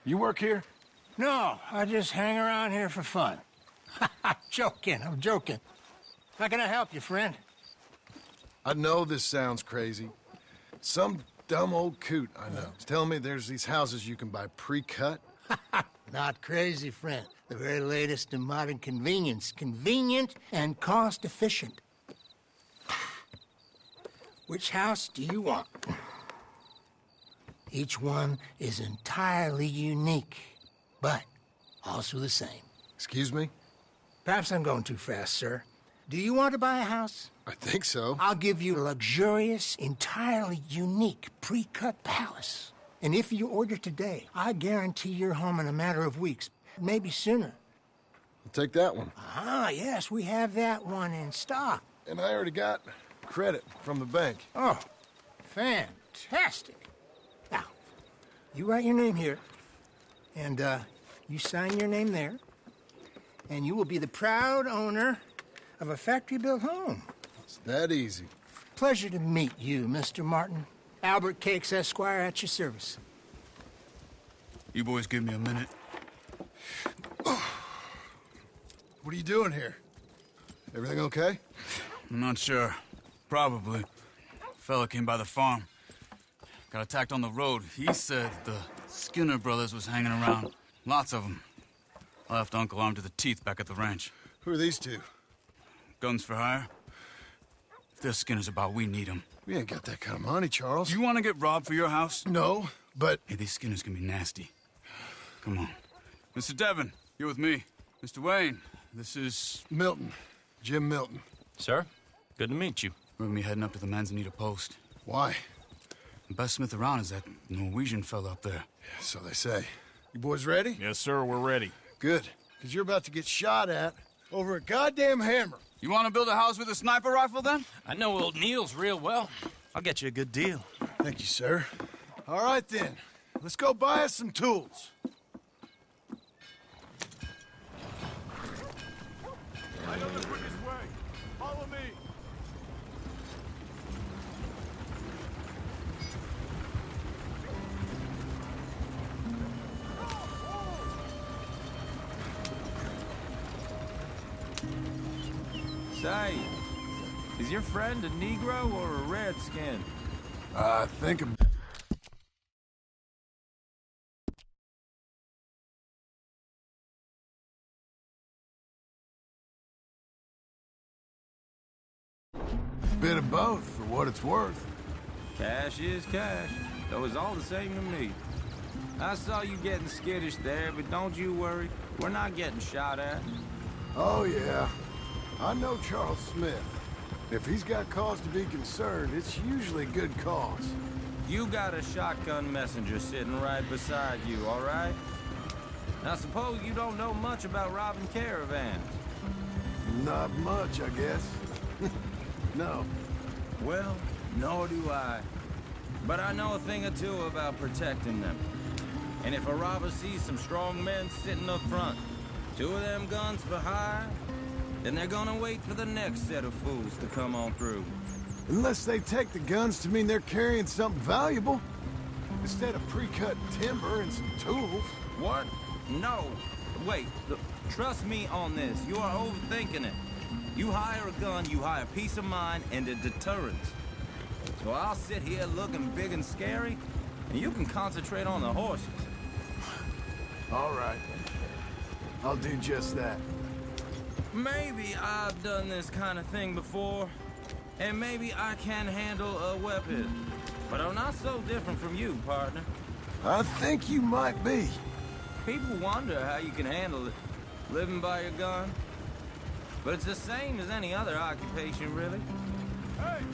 You work here? No, I just hang around here for fun. I'm joking. How can I help you, friend? I know this sounds crazy. Some dumb old coot I know is telling me there's these houses you can buy pre-cut. Not crazy, friend. The very latest in modern convenience. Convenient and cost-efficient. Which house do you want? Each one is entirely unique, but also the same. Excuse me? Perhaps I'm going too fast, sir. Do you want to buy a house? I think so. I'll give you a luxurious, entirely unique pre-cut palace. And if you order today, I guarantee you're home in a matter of weeks, maybe sooner. I'll take that one. Ah, yes, we have that one in stock. And I already got credit from the bank. Oh, fantastic. Now, you write your name here, and you sign your name there, and you will be the proud owner of a factory-built home. It's that easy. Pleasure to meet you, Mr. Martin. Albert Cakes, Esquire, at your service. You boys give me a minute. What are you doing here? Everything okay? I'm not sure. Probably. Fella came by the farm. Got attacked on the road. He said the Skinner brothers was hanging around. Lots of them. I left Uncle armed to the teeth back at the ranch. Who are these two? Guns for hire? If there's Skinner's about, we need them. We ain't got that kind of money, Charles. Do you want to get robbed for your house? No, but... Hey, these Skinners can be nasty. Come on. Mr. Devon, you're with me. Mr. Wayne, this is... Milton. Jim Milton. Sir, good to meet you. We're gonna be heading up to the Manzanita post. Why? The best smith around is that Norwegian fella up there. Yeah, so they say. You boys ready? Yes, sir, we're ready. Good, because you're about to get shot at over a goddamn hammer. You want to build a house with a sniper rifle, then? I know old Neil's real well. I'll get you a good deal. Thank you, sir. All right, then. Let's go buy us some tools. I know the quickest way. Follow me. Say, is your friend a Negro or a Redskin? I think... Bit of both, for what it's worth. Cash is cash, though it's all the same to me. I saw you getting skittish there, but don't you worry. We're not getting shot at. Oh, yeah. I know Charles Smith. If he's got cause to be concerned, it's usually good cause. You got a shotgun messenger sitting right beside you, all right? Now, suppose you don't know much about robbing caravans. Not much, I guess. No. Well, nor do I. But I know a thing or two about protecting them. And if a robber sees some strong men sitting up front, 2 of them guns for hire, then they're gonna wait for the next set of fools to come on through. Unless they take the guns to mean they're carrying something valuable. Instead of pre-cut timber and some tools. What? No. Wait, look, trust me on this. You are overthinking it. You hire a gun, you hire peace of mind and a deterrent. So I'll sit here looking big and scary, and you can concentrate on the horses. All right. I'll do just that. Maybe I've done this kind of thing before, and maybe I can handle a weapon. But I'm not so different from you, partner. I think you might be. People wonder how you can handle it, living by your gun. But it's the same as any other occupation, really. Hey,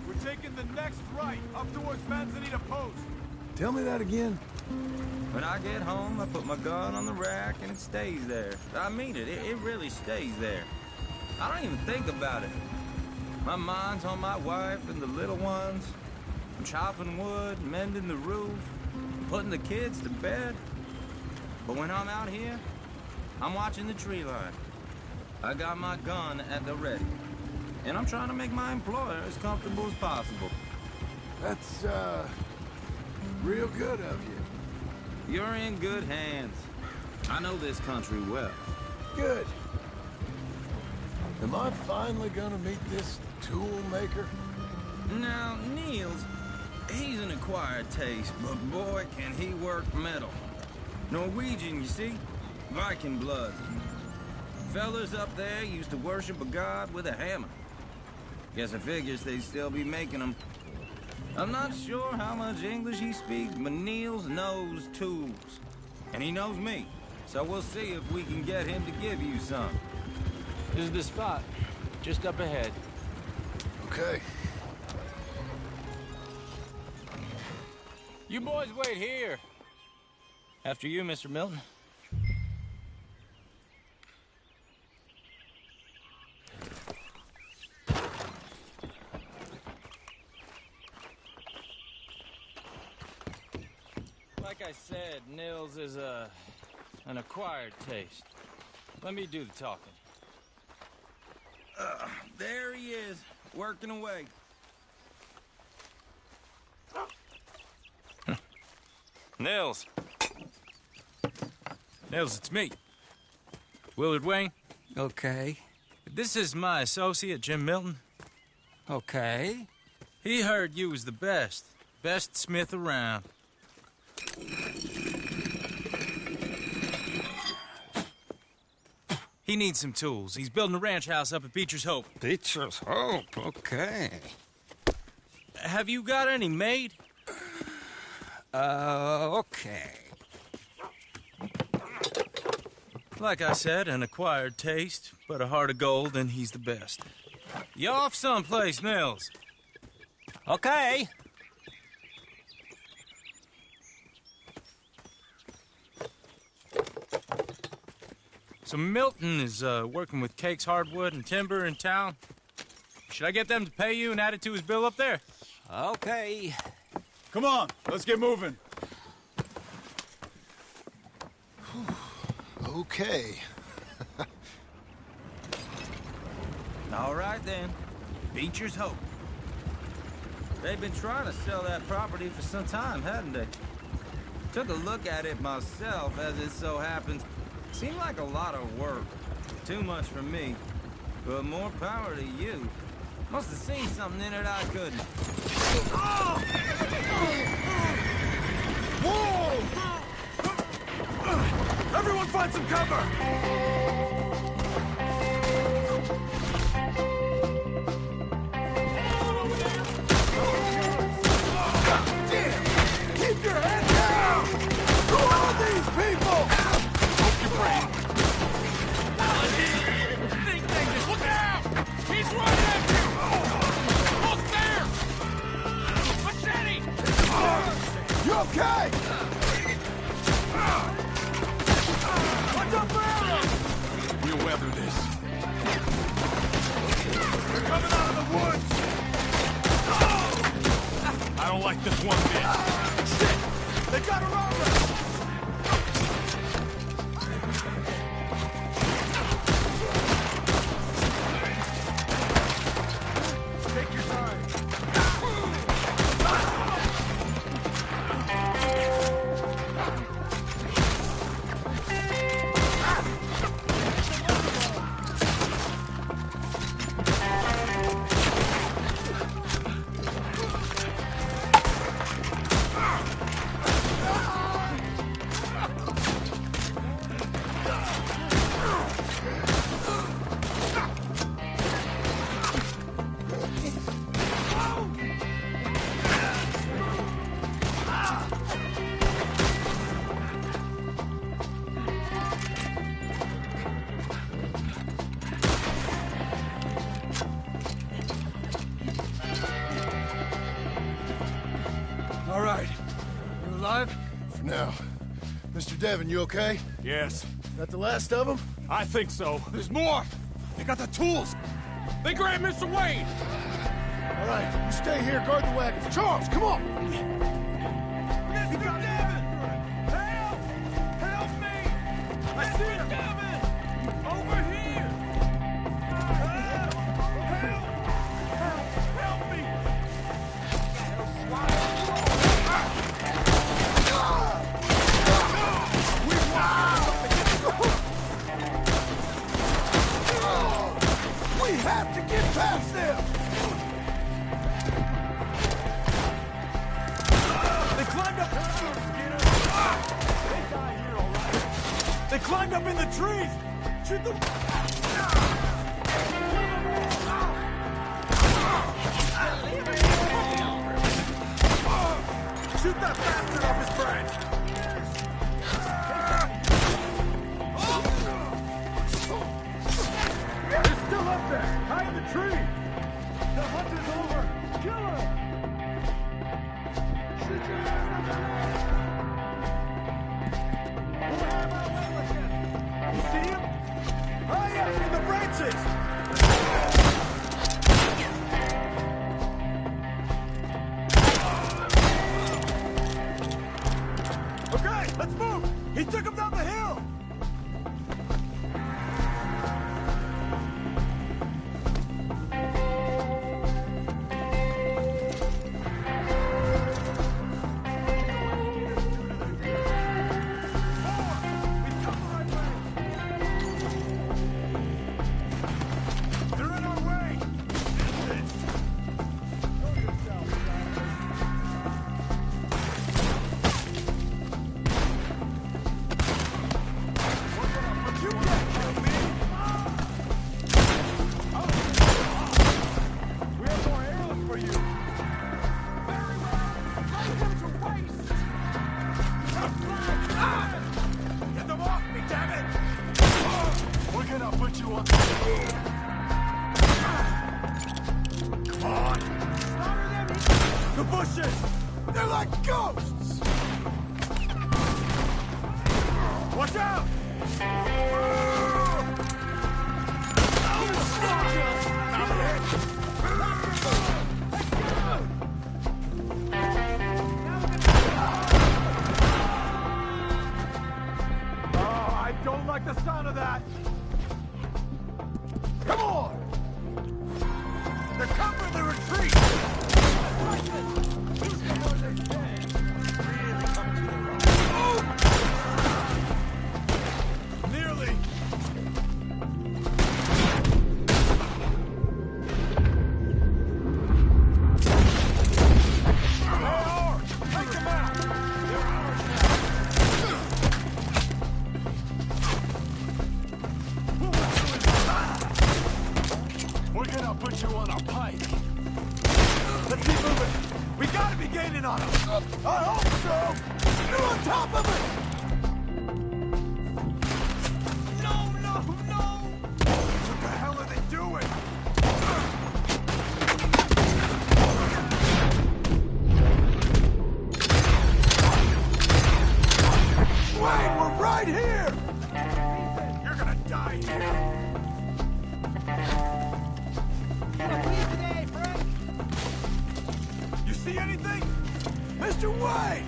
we're taking the next right up towards Manzanita Post. Tell me that again. When I get home, I put my gun on the rack and it stays there. I mean it, it really stays there. I don't even think about it. My mind's on my wife and the little ones. I'm chopping wood, mending the roof, putting the kids to bed. But when I'm out here, I'm watching the tree line. I got my gun at the ready. And I'm trying to make my employer as comfortable as possible. That's, real good of you. You're in good hands. I know this country well. Good. Am I finally gonna meet this tool maker? Now, Niels, he's an acquired taste, but boy, can he work metal. Norwegian, you see? Viking blood. Fellas up there used to worship a god with a hammer. Guess I figures they'd still be making them. I'm not sure how much English he speaks, but Niels knows tools. And he knows me. So we'll see if we can get him to give you some. This is the spot. Just up ahead. Okay. You boys wait here. After you, Mr. Milton. Like I said, Nils is an acquired taste. Let me do the talking. There he is, working away. Nils. Nils, it's me. Willard Wayne. Okay. This is my associate, Jim Milton. Okay. He heard you was the best. Best smith around. He needs some tools. He's building a ranch house up at Beecher's Hope. Beecher's Hope, okay. Have you got any made? Okay. Like I said, an acquired taste, but a heart of gold, and he's the best. You off someplace, Nils? Okay. So Milton is working with Cakes Hardwood and Timber in town. Should I get them to pay you and add it to his bill up there? Okay. Come on, let's get moving. Okay. All right, then. Beecher's Hope. They've been trying to sell that property for some time, hadn't they? Took a look at it myself, as it so happens. Seemed like a lot of work. Too much for me. But more power to you. Must have seen something in it I couldn't. Whoa! Everyone find some cover! Damn! Keep your head down! Who are these people? Hope your brain. Look out! He's right at you! Look there! Machete! You okay? Watch out for arrows! We'll weather this. They're coming out of the woods! I don't like this one bit. Shit! They got around us! Take your time. All right. You alive? For now. Mr. Devon, you okay? Yes, That the last of them? I think so. There's more! They got the tools! They grabbed Mr. Wayne! All right, you stay here, guard the wagons. Charles, come on! Mr. Devon! Help! Help me! I see him! Devon! Over here! Help! Help me! climbed up in the trees! Shoot the... Shoot that bastard off his branch! They're still up there! High in the tree! The hunt is over! Kill him! Shoot your ass up the We'll have our way with him! You see him? High up in the branches! Okay, let's move! He took him down the hill! They're in our way! Show yourself, you can't kill me! We have more arrows for you! Very well! Lay him to waste! Get them off me, damn it! We're gonna put you on... Come on! The bushes! They're like ghosts! Watch out! Oh, I don't like the sound of that! Come on! They're covering the retreat! Nearly! They are! Take them out! They're ours now! We're gonna put you on a pike! Let's keep moving! We gotta be gaining on them! I hope so! You're on top of it! No! What the hell are they doing? Wait, we're right here! You're gonna die here! You see anything? Mr. White!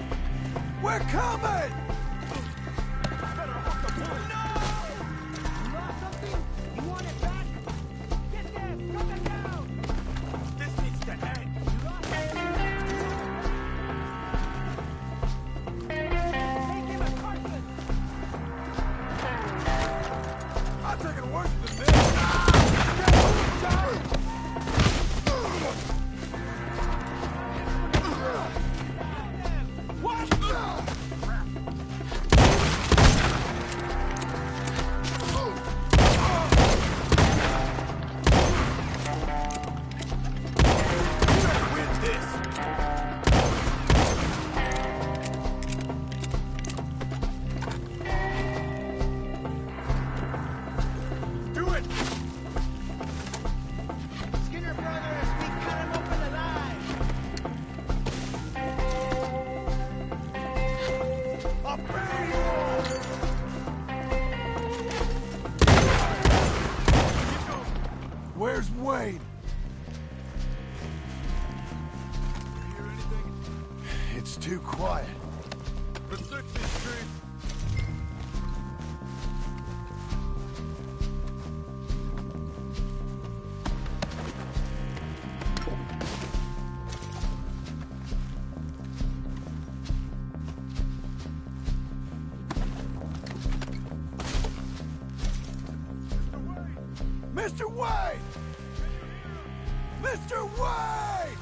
We're coming! Better hook the bullet. No! You lost something? You want it back? Get them! Cut them down! This needs to end! You lost something? Take him a cartridge! I'm taking worse than this! What? Where's Wade? Hear anything? It's too quiet. Let's search these trees. Mr. Wade! Mr. Wade!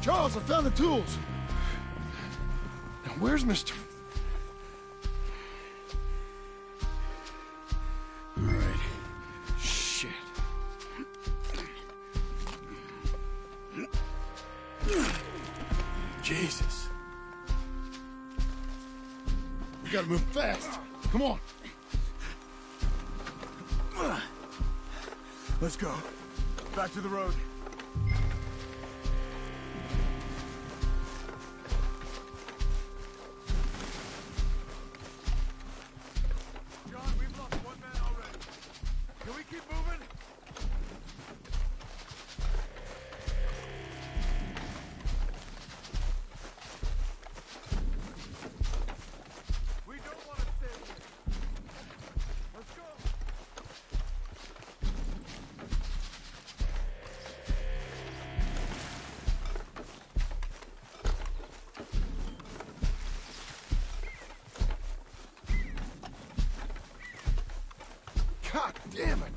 Charles, I found the tools. Now, where's Mr. All right. Shit. Jesus. We gotta move fast. Come on. Let's go. Back to the road. John, we've lost one man already. Can we keep moving? We don't want to stay here. Let's go. God damn it!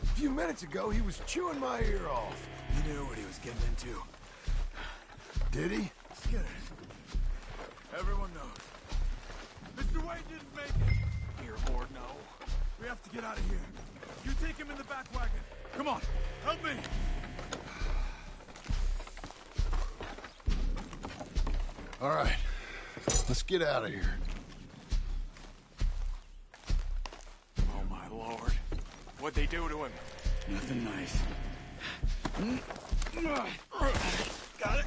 A few minutes ago, he was chewing my ear off. He knew what he was getting into. Did he? Skinner. Everyone knows. Mr. Wade didn't make it. Earboard, no. We have to get out of here. You take him in the back wagon. Come on, help me. All right. Let's get out of here. Oh, my Lord. What'd they do to him? Nothing nice. Got it.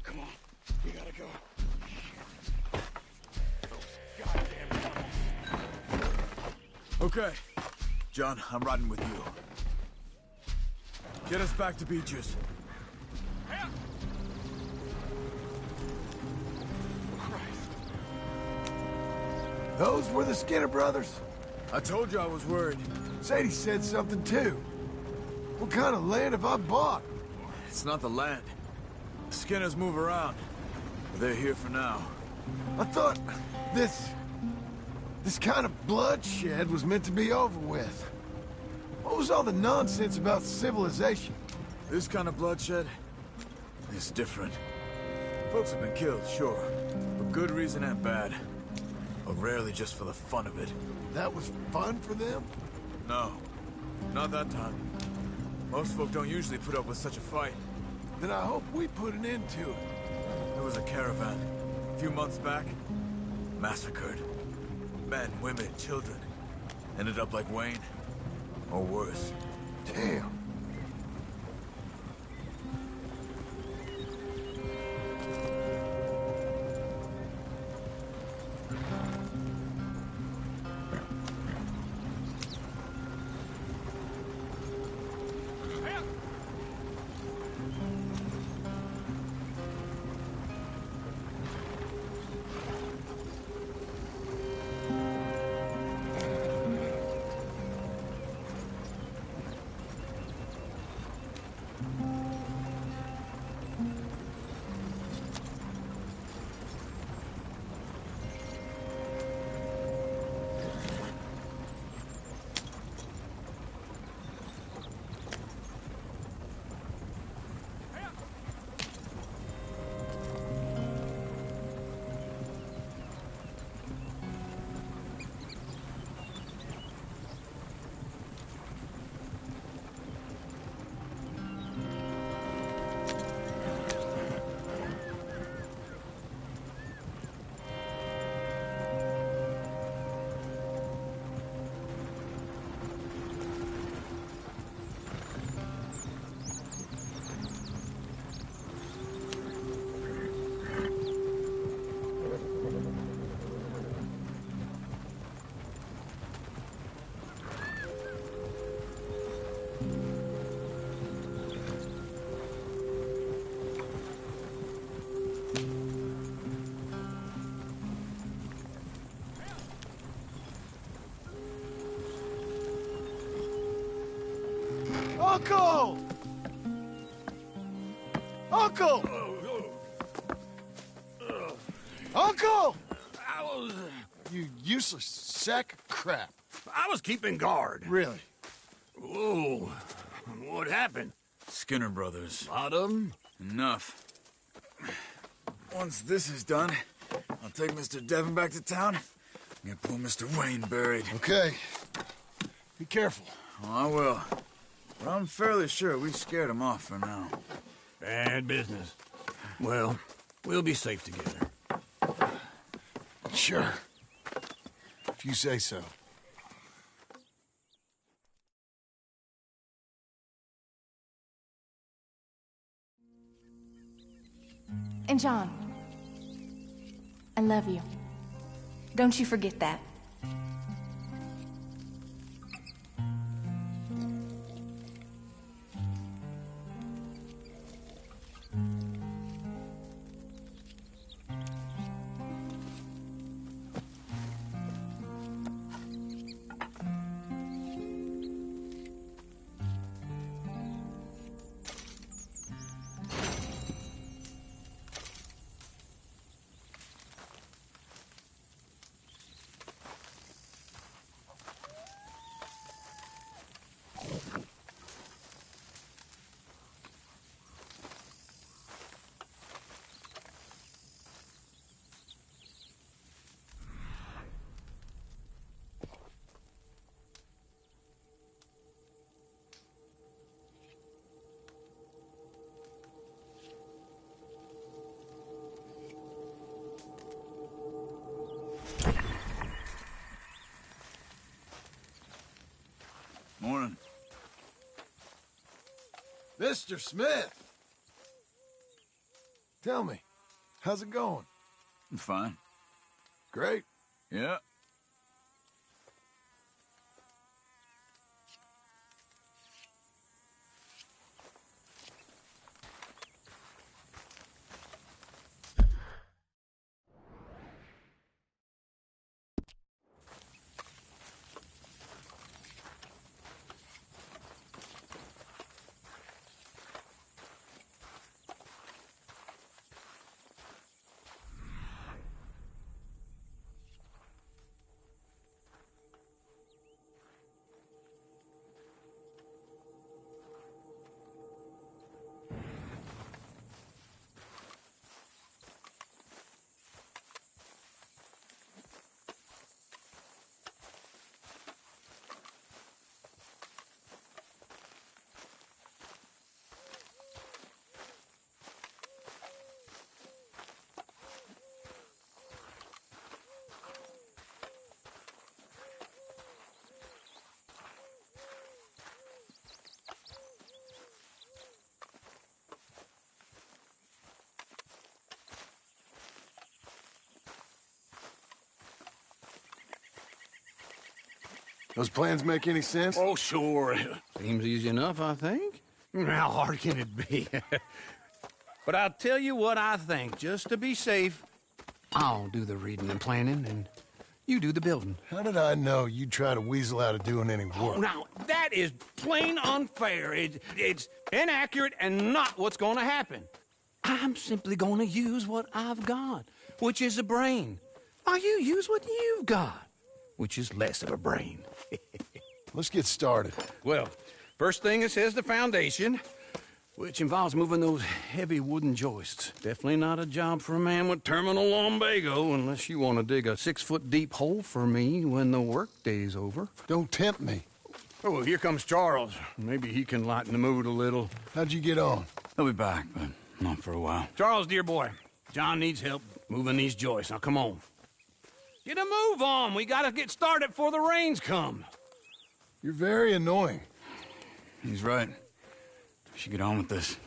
Come on. We gotta go. Those goddamn animals. Okay. John, I'm riding with you. Get us back to Beaches. Those were the Skinner brothers? I told you I was worried. Sadie said something too. What kind of land have I bought? It's not the land. Skinners move around. But they're here for now. I thought this kind of bloodshed was meant to be over with. What was all the nonsense about civilization? This kind of bloodshed is different. Folks have been killed, sure. For good reason and bad. But rarely just for the fun of it. That was fun for them? No. Not that time. Most folk don't usually put up with such a fight. Then I hope we put an end to it. There was a caravan. A few months back. Massacred. Men, women, children. Ended up like Wayne. Or worse. Damn. Uncle! Uncle! Uncle! You useless sack of crap. I was keeping guard. Really? Whoa. What happened? Skinner Brothers. Lot of them? Enough. Once this is done, I'll take Mr. Devon back to town and get poor Mr. Wayne buried. Okay. Be careful. Oh, I will. But I'm fairly sure we scared him off for now. Bad business. Well, we'll be safe together. Sure. If you say so. And John, I love you. Don't you forget that. Morning. Mr. Smith! Tell me, how's it going? I'm fine. Great. Yeah. Those plans make any sense? Oh, sure. Seems easy enough, I think. How hard can it be? But I'll tell you what I think. Just to be safe, I'll do the reading and planning, and you do the building. How did I know you'd try to weasel out of doing any work? Now, that is plain unfair. It's inaccurate and not what's going to happen. I'm simply going to use what I've got, which is a brain. While you use what you've got, which is less of a brain. Let's get started. Well, first thing it says the foundation, which involves moving those heavy wooden joists. Definitely not a job for a man with terminal lumbago unless you want to dig a 6-foot deep hole for me when the workday's over. Don't tempt me. Oh, here comes Charles. Maybe he can lighten the mood a little. How'd you get on? He'll be back, but not for a while. Charles, dear boy, John needs help moving these joists. Now, come on. Get a move on. We gotta get started before the rains come. You're very annoying. He's right. We should get on with this.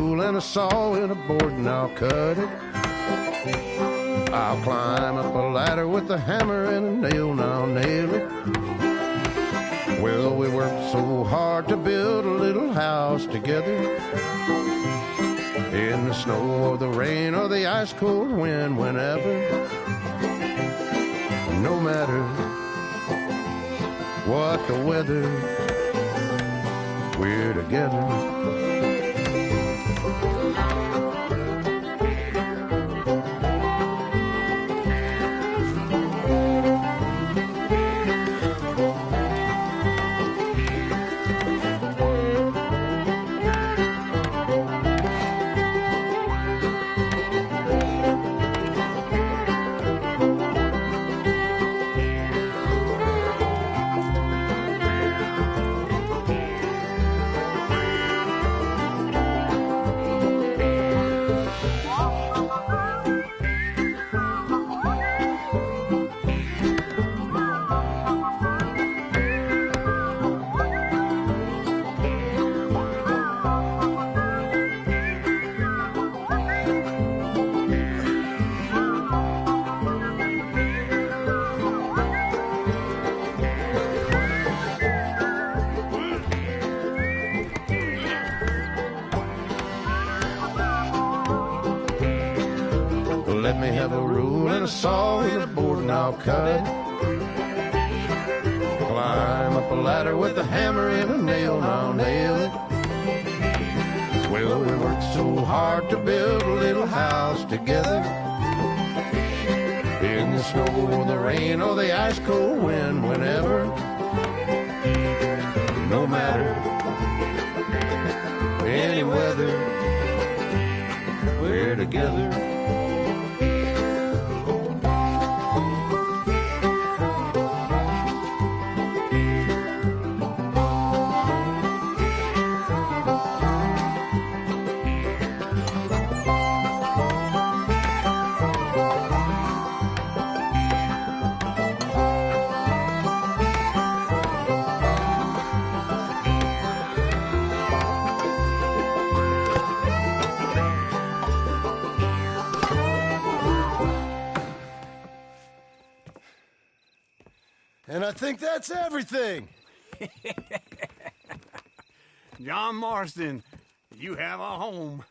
rule and a saw and a board and I'll cut it. I'll climb up a ladder with a hammer and a nail and I'll nail it. Well, we worked so hard to build a little house together. In the snow or the rain or the ice cold wind, whenever. No matter what the weather, we're together. Let me have a rule and a saw and a board and I'll cut it. Climb up a ladder with a hammer and a nail and I'll nail it. Well, we worked so hard to build a little house together. In the snow or the rain or the ice cold wind, whenever. No matter any weather, we're together. And I think that's everything. John Marston, you have a home.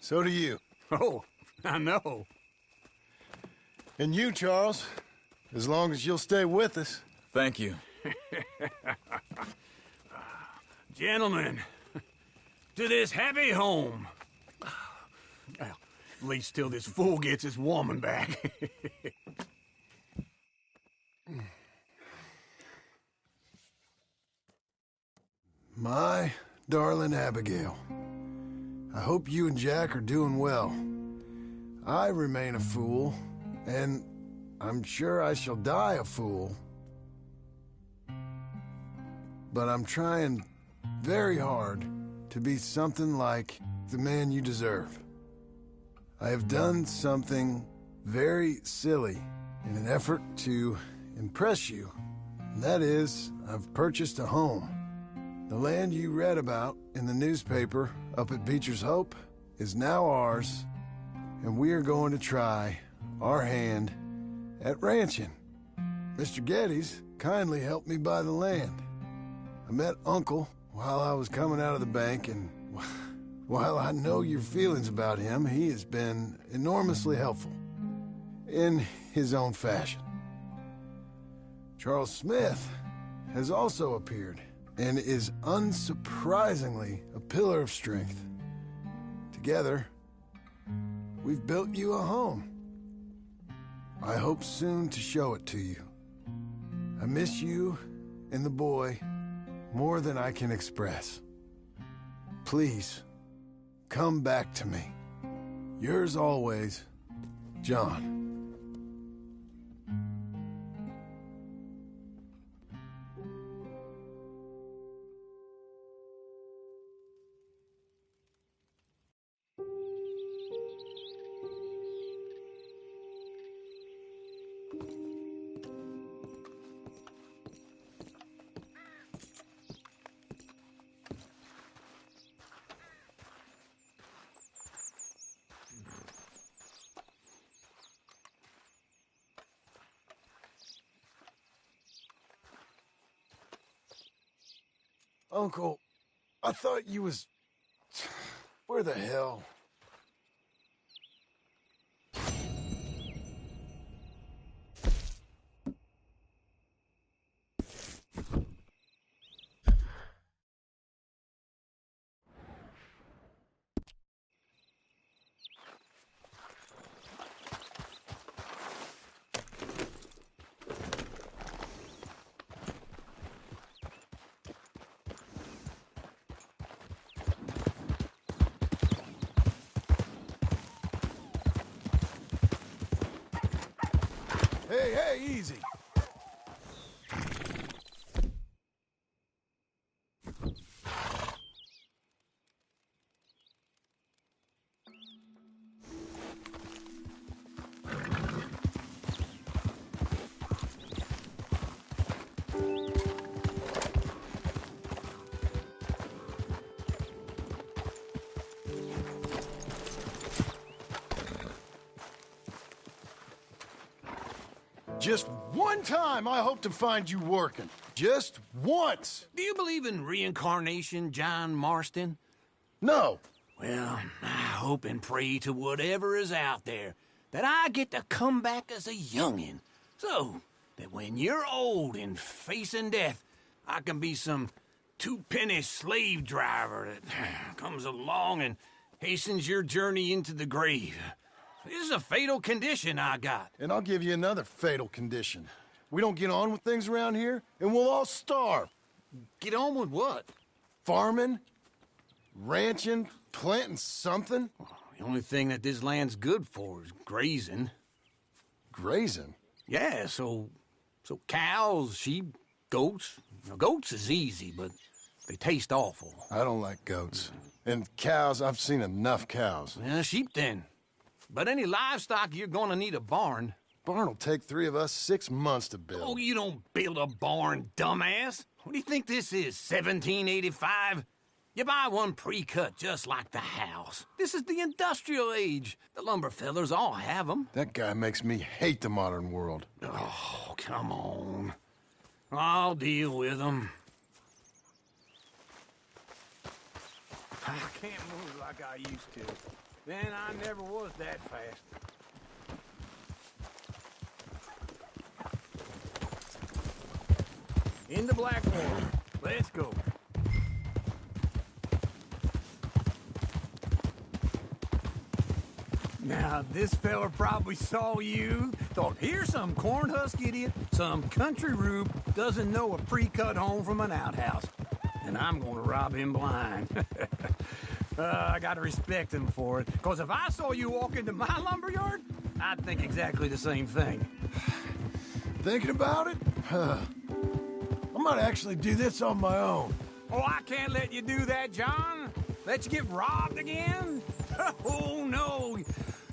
So do you. Oh, I know. And you, Charles, as long as you'll stay with us. Thank you. Gentlemen, to this happy home. Well, at least till this fool gets his woman back. My darling Abigail, I hope you and Jack are doing well. I remain a fool, and I'm sure I shall die a fool. But I'm trying very hard to be something like the man you deserve. I have done something very silly in an effort to impress you. And that is, I've purchased a home. The land you read about in the newspaper up at Beecher's Hope is now ours, and we are going to try our hand at ranching. Mr. Geddes kindly helped me buy the land. I met Uncle while I was coming out of the bank, and while I know your feelings about him, he has been enormously helpful in his own fashion. Charles Smith has also appeared and is unsurprisingly a pillar of strength. Together, we've built you a home. I hope soon to show it to you. I miss you and the boy more than I can express. Please, come back to me. Yours always, John. Uncle, I thought you was... Where the hell? Hey, easy. Just one time I hope to find you working. Just once. Do you believe in reincarnation, John Marston? No. Well, I hope and pray to whatever is out there that I get to come back as a youngin', so that when you're old and facing death, I can be some two-penny slave driver that comes along and hastens your journey into the grave. This is a fatal condition I got. And I'll give you another fatal condition. We don't get on with things around here, and we'll all starve. Get on with what? Farming, ranching, planting something. The only thing that this land's good for is grazing. Grazing? Yeah, so cows, sheep, goats. Now, goats is easy, but they taste awful. I don't like goats. And cows, I've seen enough cows. Yeah, sheep then. But any livestock, you're gonna need a barn. Barn will take 3 of us 6 months to build. Oh, you don't build a barn, dumbass. What do you think this is, 1785? You buy one pre-cut just like the house. This is the industrial age. The lumber fellers all have them. That guy makes me hate the modern world. Oh, come on. I'll deal with them. I can't move like I used to. Then I never was that fast. Into Blackwater. Let's go. Now, this fella probably saw you, thought, here's some corn-husk idiot, some country rube, doesn't know a pre-cut home from an outhouse. And I'm gonna rob him blind. I gotta respect him for it, because if I saw you walk into my lumberyard, I'd think exactly the same thing. Thinking about it? I might actually do this on my own. Oh, I can't let you do that, John. Let you get robbed again? Oh, no.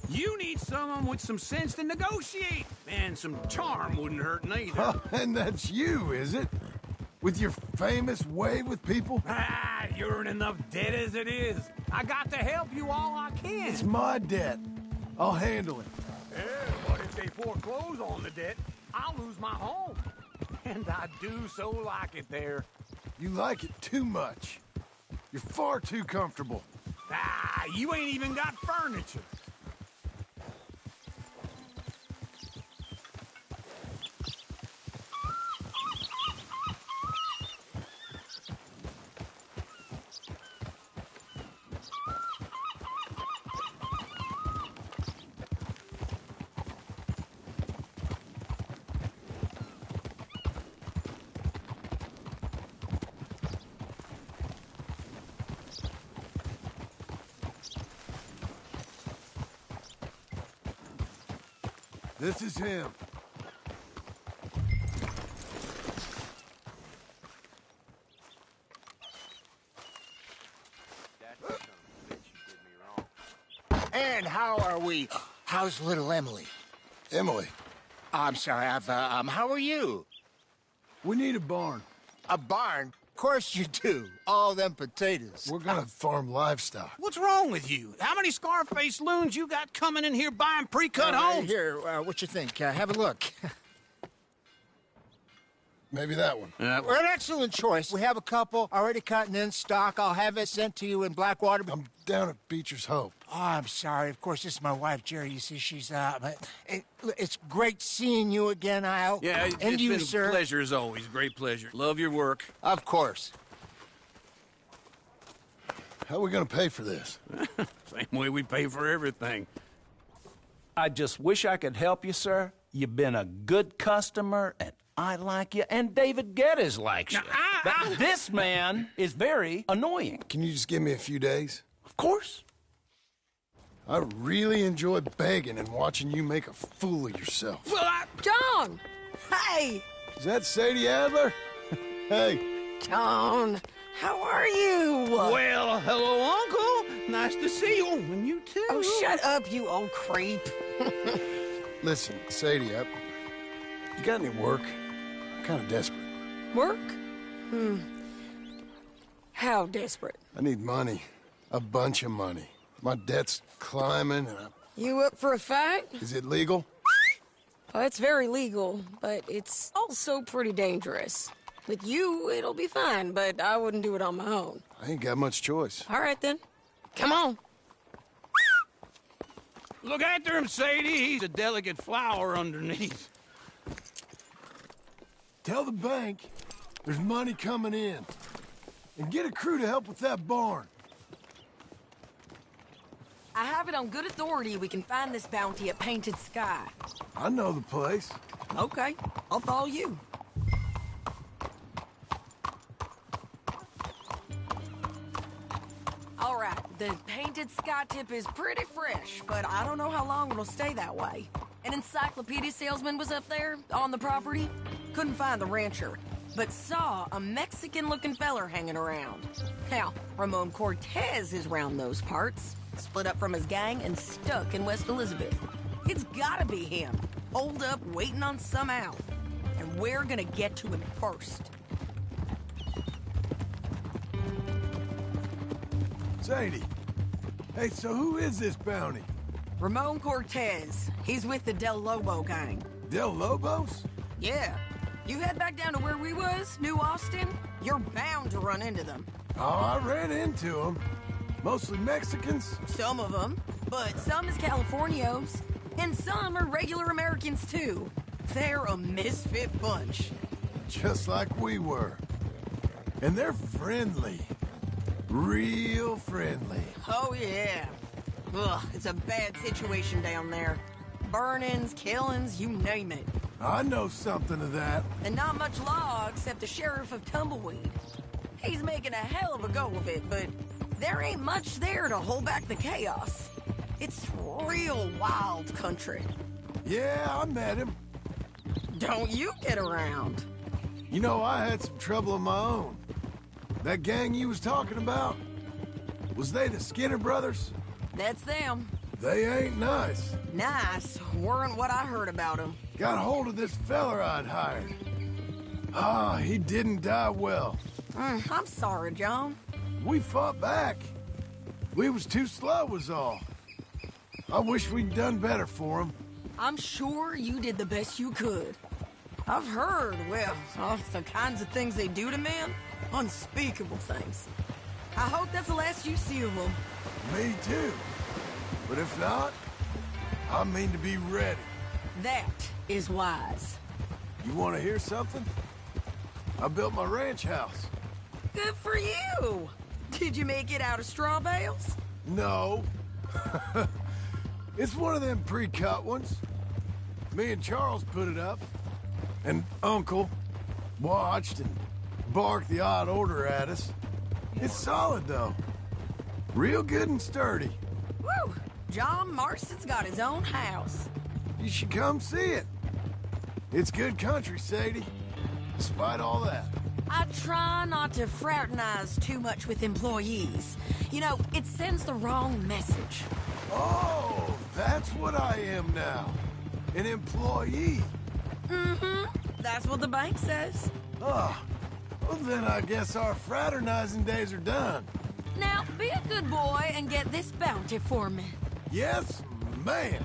You need someone with some sense to negotiate. And some charm wouldn't hurt neither. And that's you, is it? With your famous way with people? Ah, you're in enough debt as it is. I got to help you all I can. It's my debt. I'll handle it. Yeah, but if they foreclose on the debt, I'll lose my home. And I do so like it there. You like it too much. You're far too comfortable. Ah, you ain't even got furniture. This is him. And how are we? How's little Emily? Emily. I'm sorry, how are you? We need a barn. A barn? Of course you do. All them potatoes. We're gonna farm livestock. What's wrong with you? How many Scarface loons you got coming in here buying pre-cut homes? Here, what you think? Have a look. maybe that one. We're an excellent choice. We have a couple already cut and in stock. I'll have it sent to you in Blackwater. I'm down at Beecher's Hope. Oh, I'm sorry. Of course, this is my wife, Jerry. You see, she's but it's great seeing you again, Al. Yeah, and it's you, been sir. a pleasure as always. Great pleasure. Love your work. Of course. How are we gonna pay for this? Same way we pay for everything. I just wish I could help you, sir. You've been a good customer, and I like you, and David Geddes likes you. But this man is very annoying. Can you just give me a few days? Of course. I really enjoy begging and watching you make a fool of yourself. Well, John! Hey! Is that Sadie Adler? Hey. John, how are you? well, hello, Uncle. Nice to see you. And you too. Oh, shut up, you old creep. Listen, Sadie, you got any work? I'm kind of desperate. Work? How desperate? I need money. A bunch of money. My debt's climbing, and You up for a fight? Is it legal? Well, it's very legal, but it's also pretty dangerous. With you, it'll be fine, but I wouldn't do it on my own. I ain't got much choice. All right, then. Come on. Look after him, Sadie. He's a delicate flower underneath. Tell the bank there's money coming in. And get a crew to help with that barn. I have it on good authority we can find this bounty at Painted Sky. I know the place. Okay, I'll follow you. All right, the Painted Sky tip is pretty fresh, but I don't know how long it'll stay that way. An encyclopedia salesman was up there on the property. Couldn't find the rancher, but saw a Mexican-looking feller hanging around. Now, Ramon Cortez is round those parts, split up from his gang and stuck in West Elizabeth. It's gotta be him, holed up waiting on some out. And we're gonna get to him first. Sadie. Hey, so who is this bounty? Ramon Cortez. He's with the Del Lobo gang. Del Lobos? Yeah. You head back down to where we was, New Austin, you're bound to run into them. Oh, I ran into them. Mostly Mexicans. Some of them, but some is Californios. And some are regular Americans, too. They're a misfit bunch. Just like we were. And they're friendly. Real friendly. Oh, yeah. Ugh, it's a bad situation down there. Burnings, killings, you name it. I know something of that. And not much law except the sheriff of Tumbleweed. He's making a hell of a go of it, but there ain't much there to hold back the chaos. It's real wild country. Yeah, I met him. Don't you get around. You know, I had some trouble of my own. That gang you was talking about, was they the Skinner brothers? That's them. They ain't nice. Nice weren't what I heard about them. Got hold of this feller I'd hired. Ah, he didn't die well. I'm sorry, John. We fought back. We was too slow was all. I wish we'd done better for him. I'm sure you did the best you could. I've heard, well, the kinds of things they do to men. Unspeakable things. I hope that's the last you see of them. Me too. But if not, I mean to be ready. That is wise. You want to hear something? I built my ranch house. Good for you. Did you make it out of straw bales? No. It's one of them pre-cut ones. Me and Charles put it up. And Uncle watched and barked the odd order at us. It's solid, though. Real good and sturdy. Woo! John Marston's got his own house. You should come see it. It's good country, Sadie. Despite all that. I try not to fraternize too much with employees. You know, it sends the wrong message. Oh, that's what I am now. An employee. Mm-hmm. That's what the bank says. Oh, well then I guess our fraternizing days are done. Now, be a good boy and get this bounty for me. Yes, ma'am.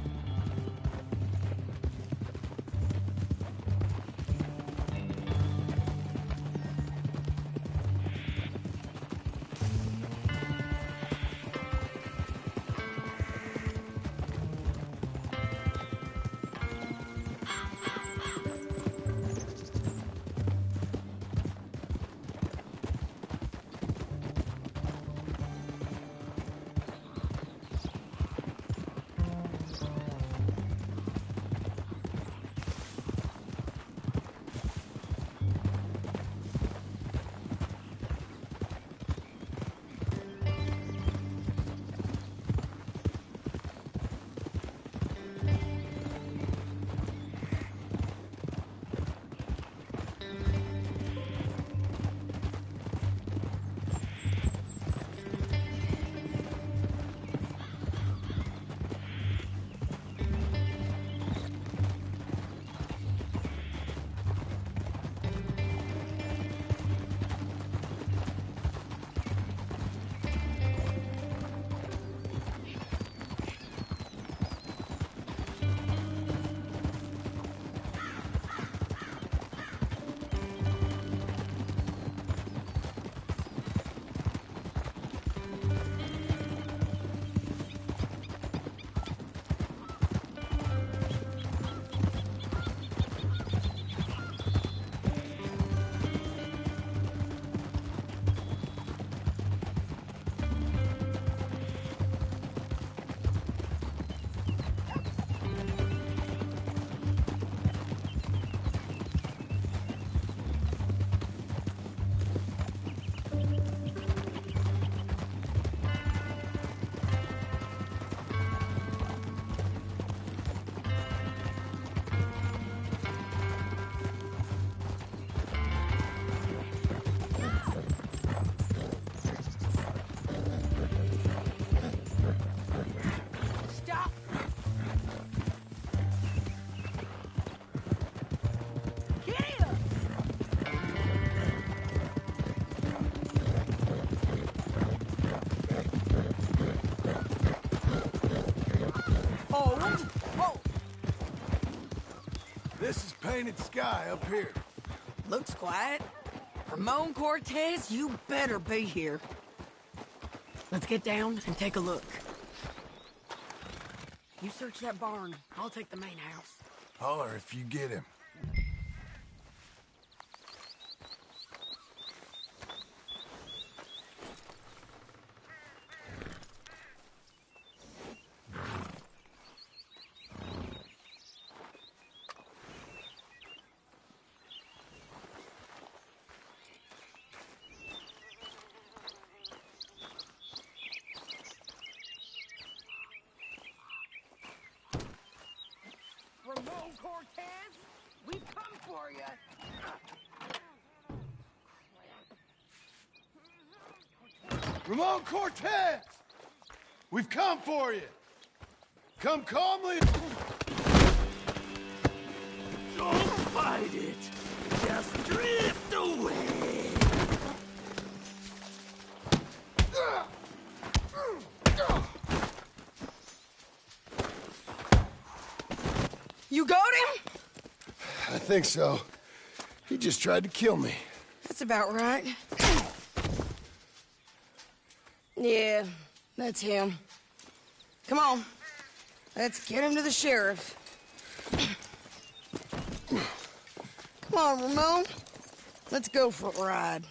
This is painted sky up here. Looks quiet. Ramon Cortez, you better be here. Let's get down and take a look. You search that barn. I'll take the main house. Holler if you get him. Ramon Cortez, we've come for you. Ramon Cortez! We've come for you! Come calmly... Don't fight it. Just drift away. You got him? I think so. He just tried to kill me. That's about right. Yeah, that's him. Come on. Let's get him to the sheriff. Come on, Ramon. Let's go for a ride.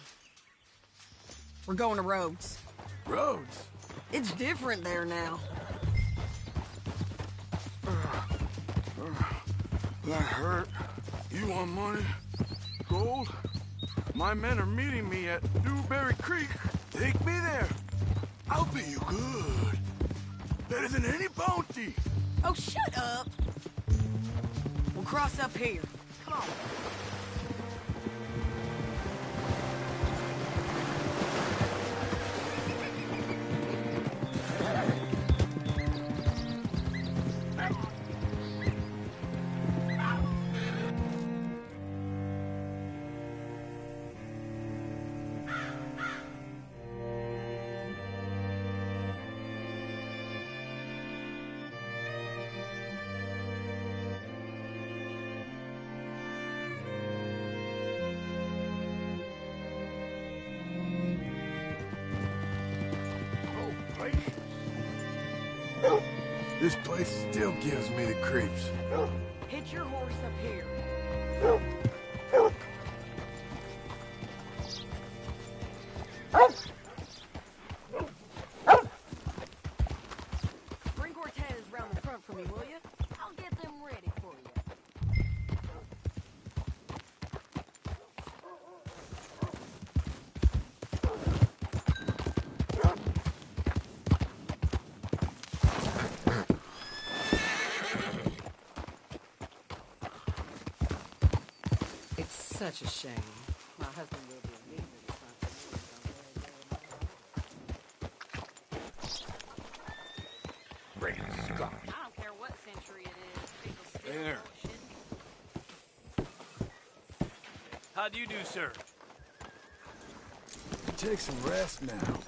We're going to Rhodes. Rhodes? It's different there now. That hurt. You want money? Gold? My men are meeting me at Newberry Creek. Take me there. I'll pay you good. Better than any bounty. Oh, shut up. We'll cross up here. Come on. This place still gives me the creeps. Hitch your horse up here. Bring Cortez round the front for me, will you? I'll get them ready for you. Such a shame. My husband will be immediately Bring Scott. I don't care what century it is. People still There. bullshit. How do you do, sir? Take some rest now.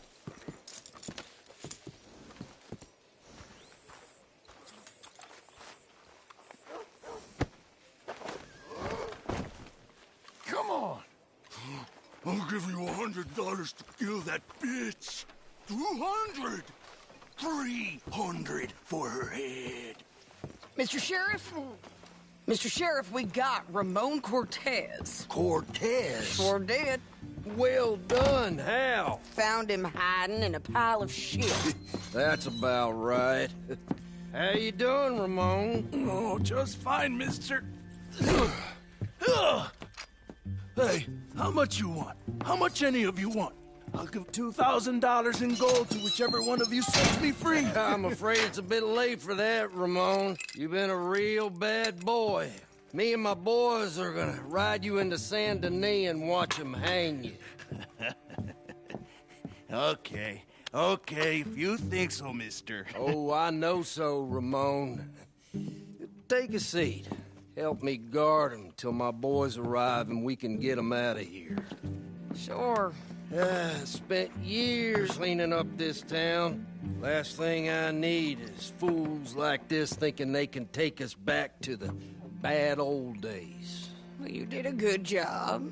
Come on. I'll give you $100 to kill that bitch. 200. 300 for her head. Mr. Sheriff? Mr. Sheriff, we got Ramon Cortez. Cortez? Sure did. Well done, Hal. Found him hiding in a pile of shit. That's about right. How you doing, Ramon? Oh, just fine, mister. Hey, how much you want? How much any of you want? I'll give $2,000 in gold to whichever one of you sets me free. I'm afraid it's a bit late for that, Ramon. You've been a real bad boy. Me and my boys are gonna ride you into Saint Denis and watch them hang you. Okay, if you think so, mister. Oh, I know so, Ramon. Take a seat. Help me guard them till my boys arrive and we can get them out of here. Sure. Spent years cleaning up this town. Last thing I need is fools like this thinking they can take us back to the bad old days. Well, you did a good job.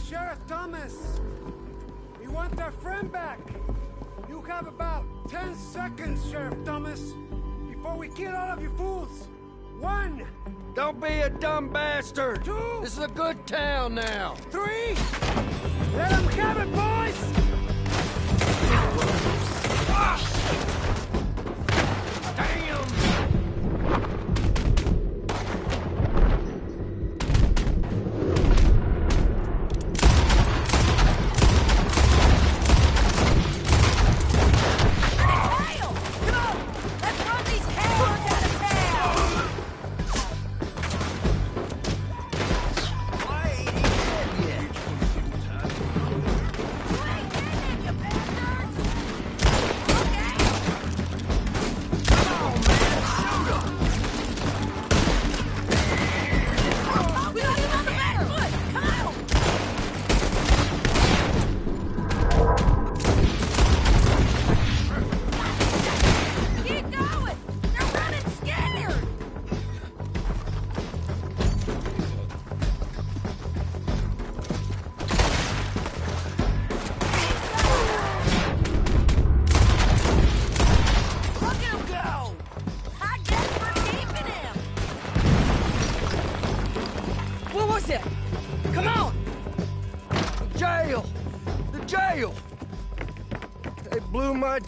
Sheriff Thomas! We want our friend back! You have about 10 seconds, Sheriff Thomas, before we kill all of you fools! 1! Don't be a dumb bastard! 2! This is a good town now! 3! Let them have it, boys!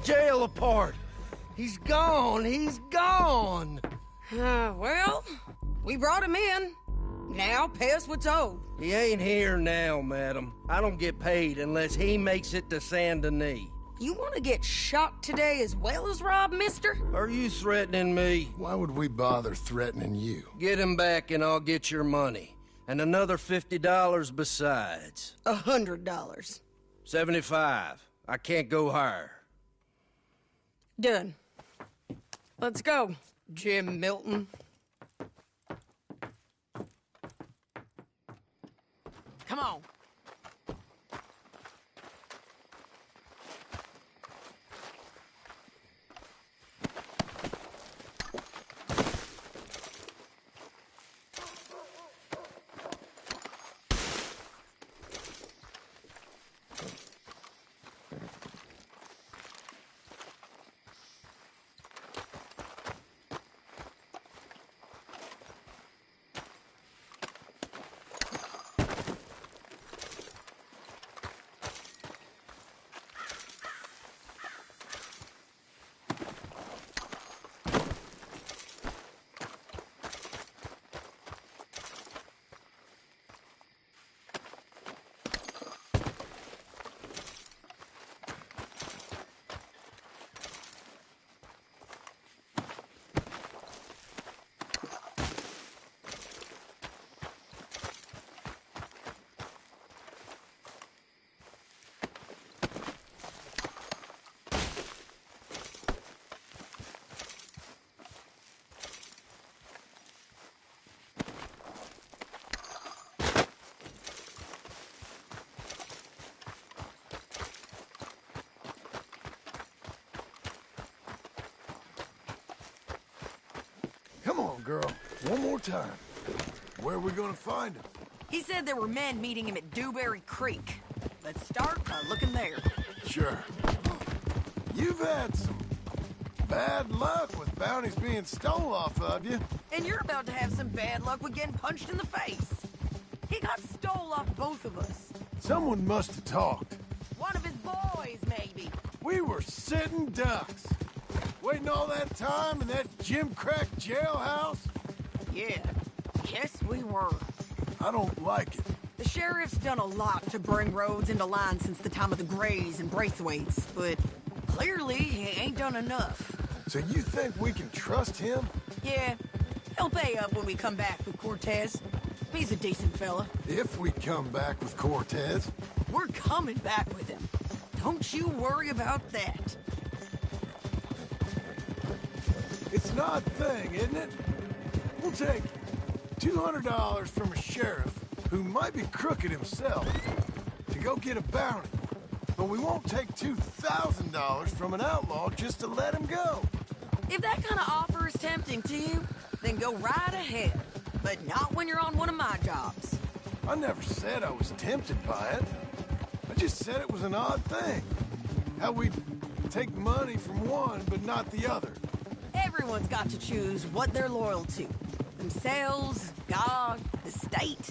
Jail apart. He's gone. He's gone. Well, we brought him in. Now pay us what's owed. He ain't here now, madam. I don't get paid unless he makes it to Saint Denis. You want to get shot today as well as Rob, mister? Are you threatening me? Why would we bother threatening you? Get him back and I'll get your money. And another $50 besides. $100. 75. I can't go higher. Done. Let's go, Jim Milton. Come on. Come on, girl. One more time. Where are we gonna find him? He said there were men meeting him at Dewberry Creek. Let's start by looking there. Sure. You've had some bad luck with bounties being stole off of you. And you're about to have some bad luck with getting punched in the face. He got stole off both of us. Someone must have talked. One of his boys, maybe. We were sitting ducks. Waiting all that time in that gimcrack jailhouse? Yeah, yes we were. I don't like it. The sheriff's done a lot to bring roads into line since the time of the Grays and Braithwaites, but Clearly, he ain't done enough. So you think we can trust him? Yeah, he'll pay up when we come back with Cortez. He's a decent fella. If we come back with Cortez. We're coming back with him. Don't you worry about that. It's an odd thing, isn't it? We'll take $200 from a sheriff who might be crooked himself to go get a bounty. But we won't take $2,000 from an outlaw just to let him go. If that kind of offer is tempting to you, then go right ahead. But not when you're on one of my jobs. I never said I was tempted by it. I just said it was an odd thing. How we take money from one but not the other. Everyone's got to choose what they're loyal to. Themselves, God, the state.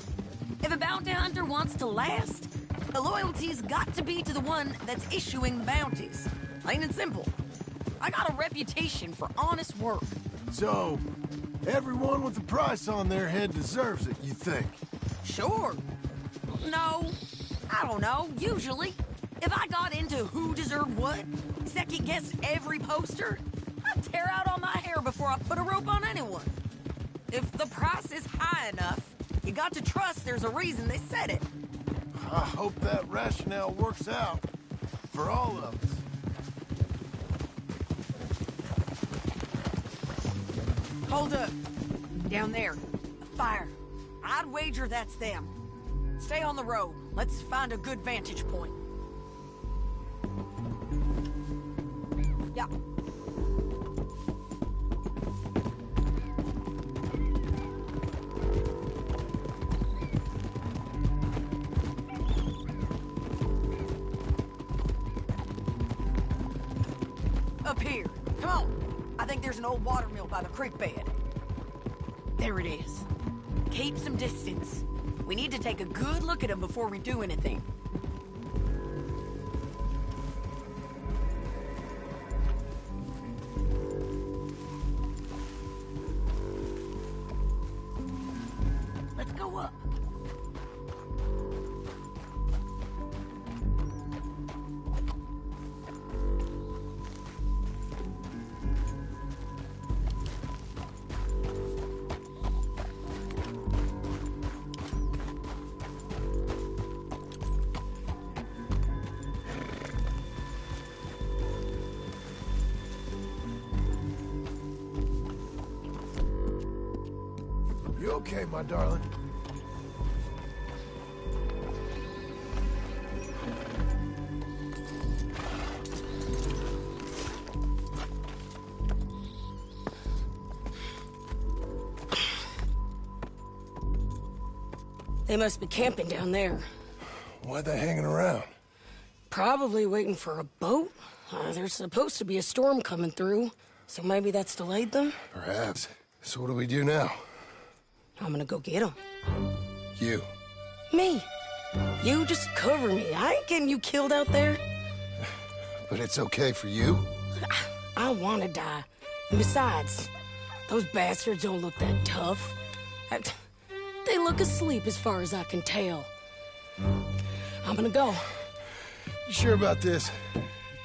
If a bounty hunter wants to last, the loyalty's got to be to the one that's issuing the bounties. Plain and simple. I got a reputation for honest work. So, everyone with a price on their head deserves it, you think? Sure. No, I don't know, usually. If I got into who deserved what, second-guessed every poster, I'd tear out all my hair before I put a rope on anyone. If the price is high enough, you got to trust there's a reason they said it. I hope that rationale works out for all of us. Hold up. Down there. A fire. I'd wager that's them. Stay on the road. Let's find a good vantage point. Yeah. Up here. Come on. I think there's an old water mill by the creek bed. There it is. Keep some distance. We need to take a good look at him before we do anything. Let's go up. You okay, my darling? They must be camping down there. Why are they hanging around? Probably waiting for a boat. There's supposed to be a storm coming through, so maybe that's delayed them? Perhaps. So what do we do now? I'm gonna go get them. You. Me. You just cover me. I ain't getting you killed out there. But it's okay for you? I wanna die. And besides, those bastards don't look that tough. They look asleep as far as I can tell. I'm gonna go. You sure about this?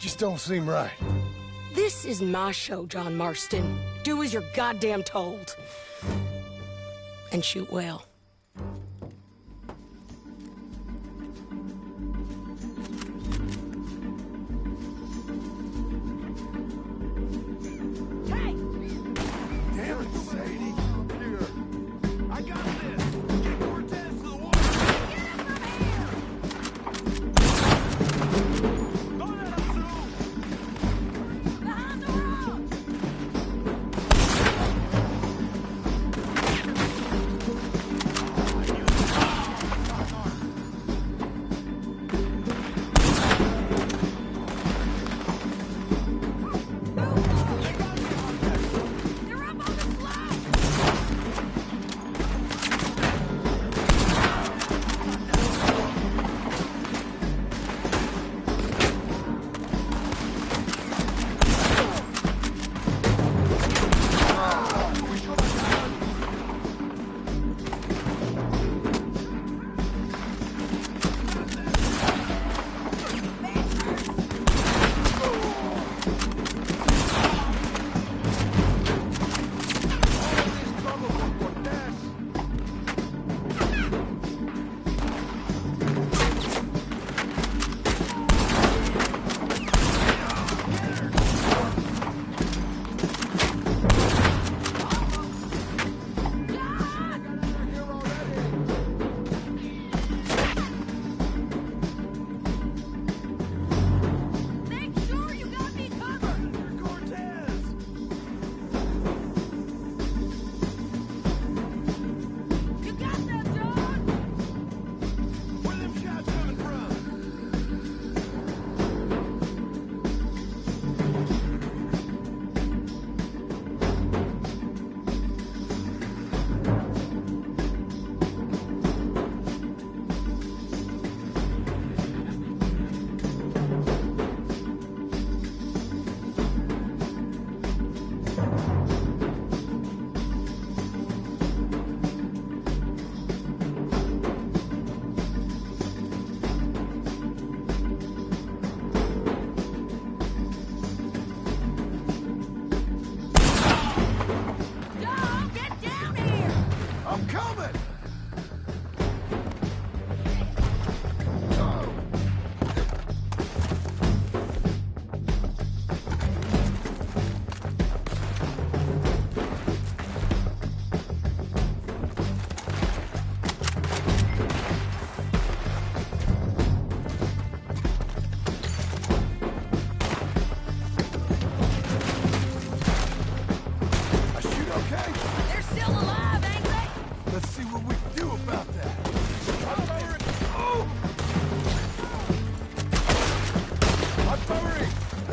Just don't seem right. This is my show, John Marston. Do as you're goddamn told. And shoot well. Hey! Damn it, Sadie. Here. I got this. Get Cortez to the water. Get him from here! Don't let him through. Behind the rock!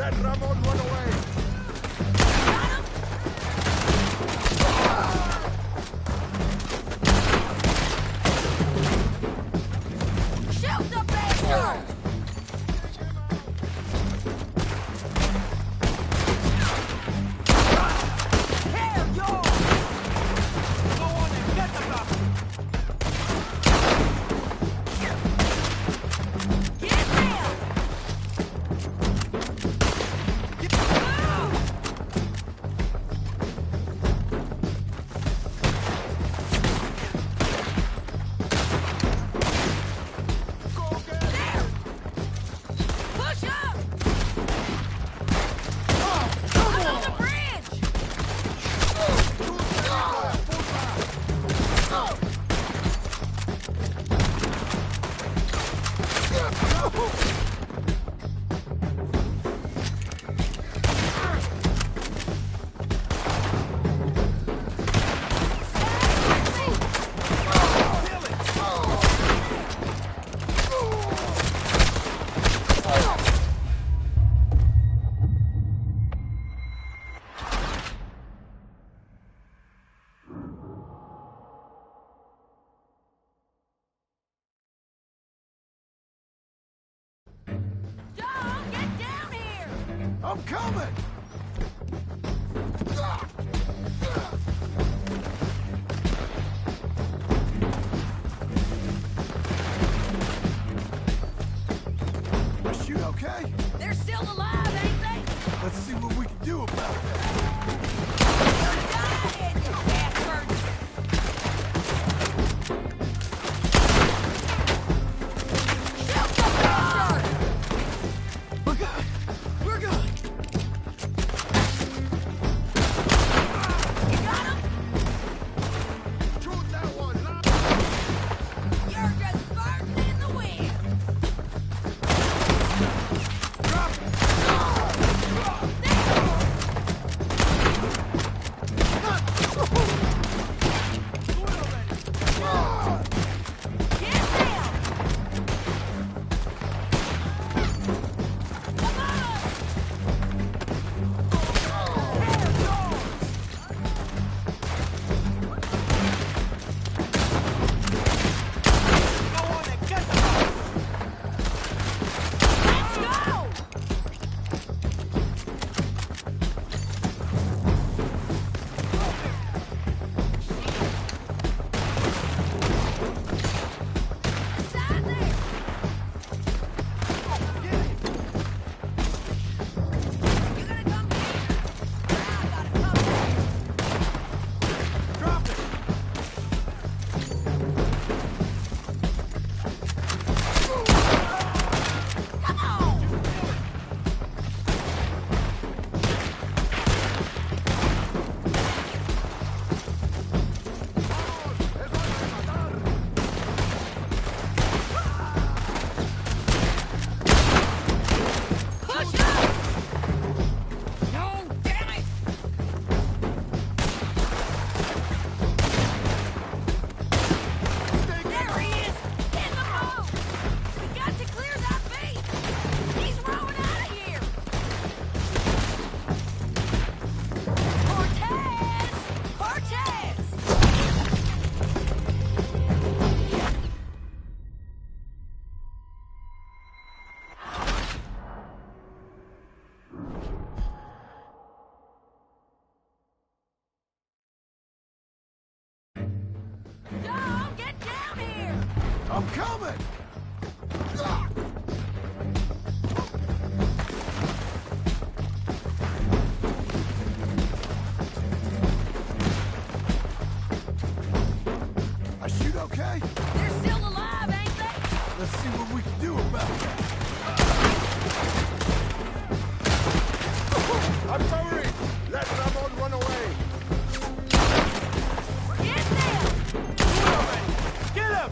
Let Ramon run away! Shoot the bastard! Hell, yours! Go on and get the bastard! Get down! Push up! I'm on the bridge! Dog, get down here! I'm coming! I shoot okay? They're still alive, ain't they? Let's see what we can do about that. You're dying, you bastards! Shoot the bastard! We're good! We're good! You got him? Shoot that one! You're just farting in the wind! Get down! Come on! Hell, yours! Go on and get the ball! Let's go! Inside there! You gonna come here? I gotta come back. Drop it! Come on! Push up! No, damn it! There he is! In the boat! We got to clear that bait! He's rowing out of here! Cortez! Cortez! Dom, get down here! I'm coming! I shoot okay? They're still alive, ain't they? Let's see what we can do about that. I'm sorry! Let Ramon run away! Get down! Get him!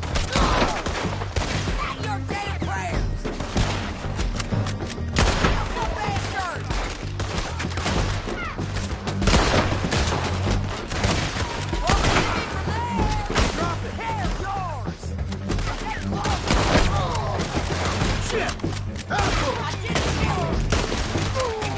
Say your damn prayers! Kill the bastard! Won't get me from there! Drop it! Hell, yours! Get close! Shit! Apple! I didn't kill him!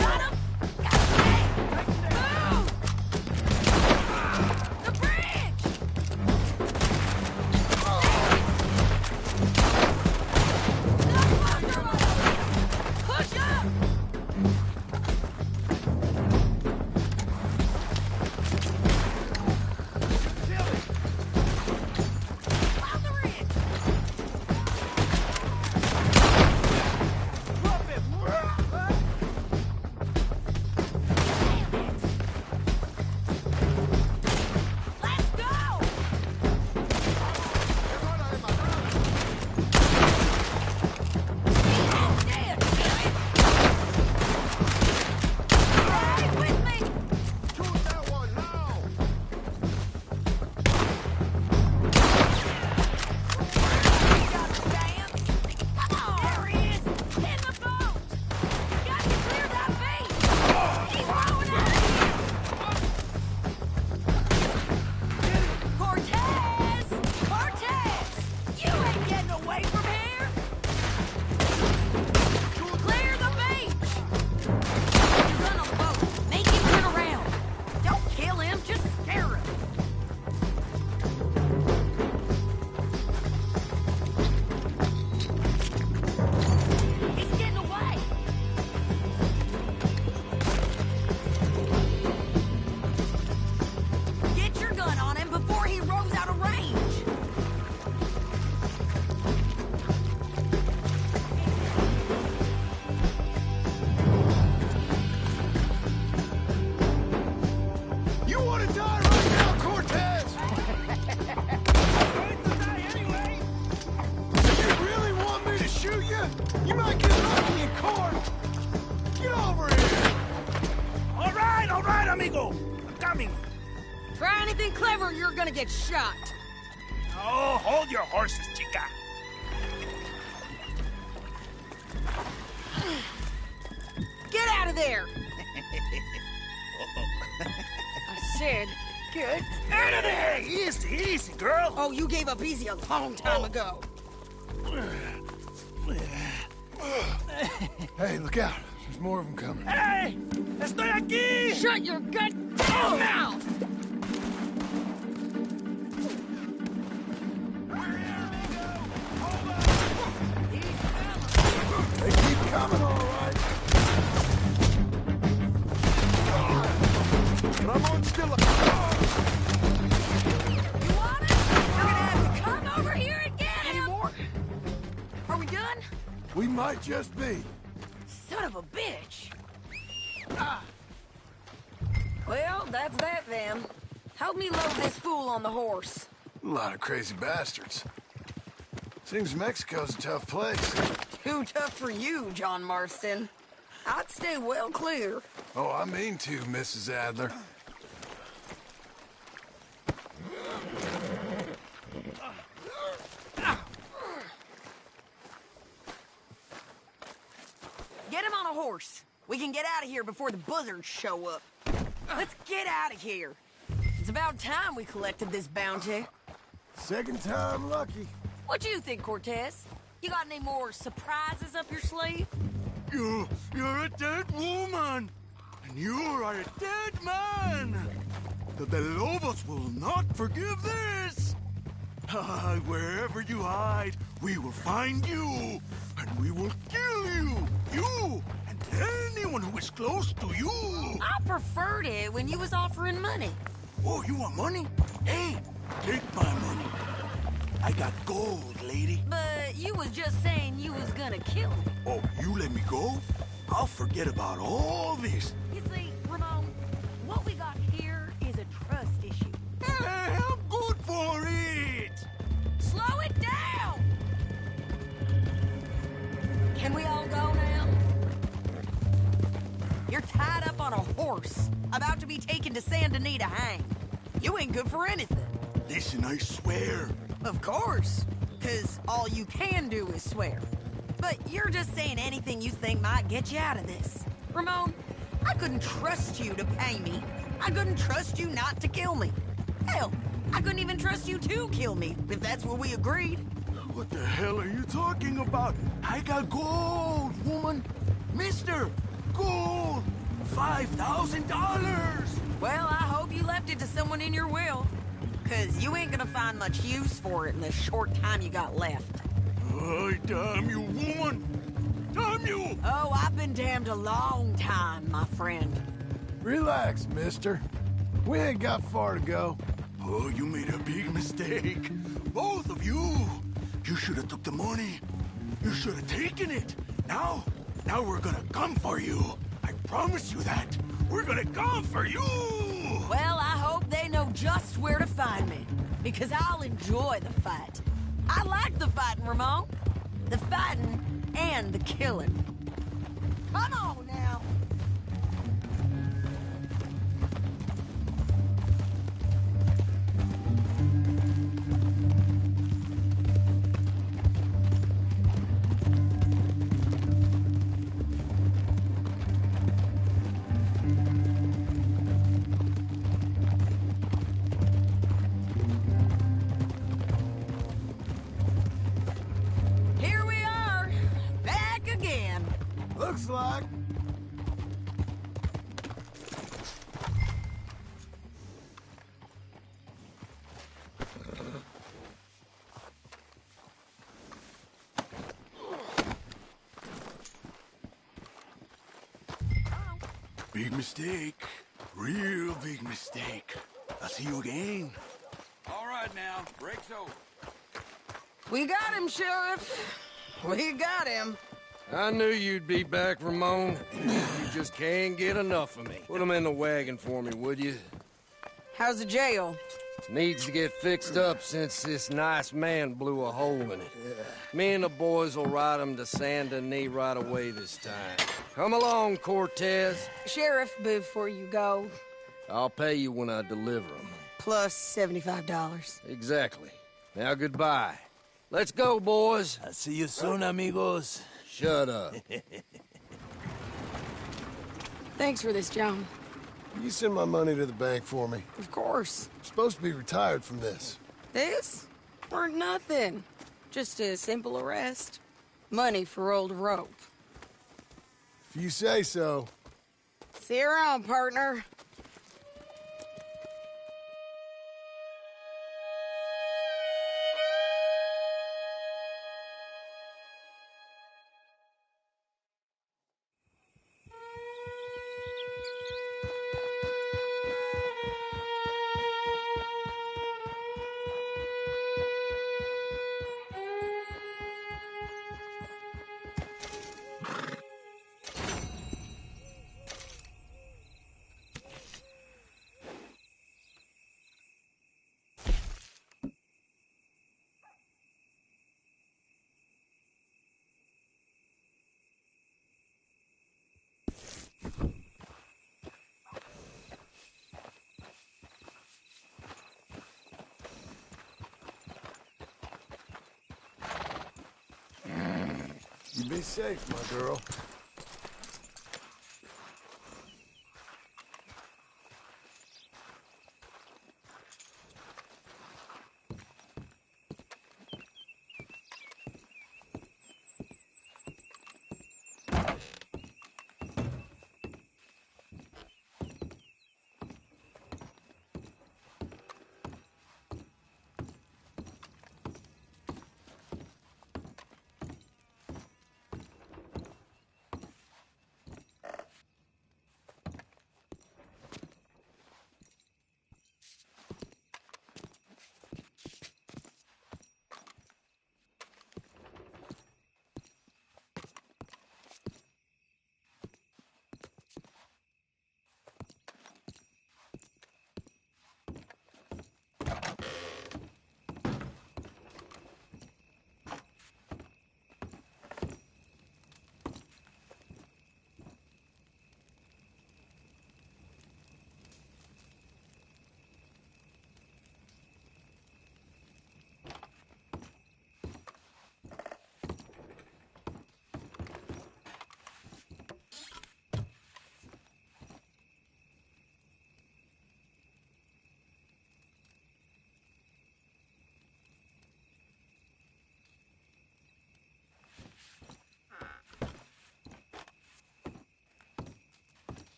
you? You might get lucky in court. Get over here. All right, amigo. I'm coming. Try anything clever, you're gonna get shot. Oh, hold your horses, chica. Get out of there! I said, get Out of there! Easy, easy, girl. Oh, you gave up easy a long time ago. Hey, look out. There's more of them coming. Hey! Estoy aquí! Shut your gut mouth! They keep coming, all right. Ramon's still a... You want it? You're gonna have to come over here and get him! Any more? Are we done? We might just be. Son of a bitch! Well, that's that then. Help me load this fool on the horse. A lot of crazy bastards. Seems Mexico's a tough place. Too tough for you, John Marston. I'd stay well clear. Oh, I mean to, Mrs. Adler. Get him on a horse. We can get out of here before the buzzards show up. Let's get out of here. It's about time we collected this bounty. Second time lucky. What do you think, Cortez? You got any more surprises up your sleeve? You're a dead woman, and you are a dead man. The Lobos will not forgive this. Wherever you hide, we will find you, and we will kill you. You and anyone who is close to you. I preferred it when you was offering money. Oh, you want money? Hey, take my money. I got gold, lady. But you was just saying you was gonna kill me. Oh, you let me go? I'll forget about all this. You see, Ramon, what we got here is a trust issue. Hey, I'm good for it. Slow it down! Can we all go now? You're tied up on a horse, about to be taken to San Denis to hang. You ain't good for anything. Listen, I swear. Of course, because all you can do is swear. But you're just saying anything you think might get you out of this. Ramon, I couldn't trust you to pay me. I couldn't trust you not to kill me. Hell, I couldn't even trust you to kill me, if that's what we agreed. What the hell are you talking about? I got gold, woman. Mister, gold. $5,000. Well, I hope you left it to someone in your will. Because you ain't gonna find much use for it in the short time you got left. Oh, damn you, woman! Damn you! Oh, I've been damned a long time, my friend. Relax, mister. We ain't got far to go. Oh, you made a big mistake. Both of you. You should have took the money. You should have taken it. Now we're gonna come for you. I promise you that. We're gonna come for you! Well, I hope they know just where to find me. Because I'll enjoy the fight. I like the fighting, Ramon. The fighting and the killing. Come on now. Here we are, back again. Looks like. Big mistake. Real big mistake. I'll see you again. All right now, break's over. We got him, Sheriff. We got him. I knew you'd be back, Ramon. You just can't get enough of me. Put him in the wagon for me, would you? How's the jail? Needs to get fixed up since this nice man blew a hole in it. Me and the boys will ride him to Saint Denis right away this time. Come along, Cortez. Sheriff, before you go, I'll pay you when I deliver him. plus $75. Exactly. Now goodbye. Let's go, boys. I'll see you soon, amigos. Shut up. Thanks for this, John. You send my money to the bank for me. Of course. I'm supposed to be retired from this. This? Weren't nothing. Just a simple arrest. Money for old rope. If you say so. See you around, partner. You be safe, my girl.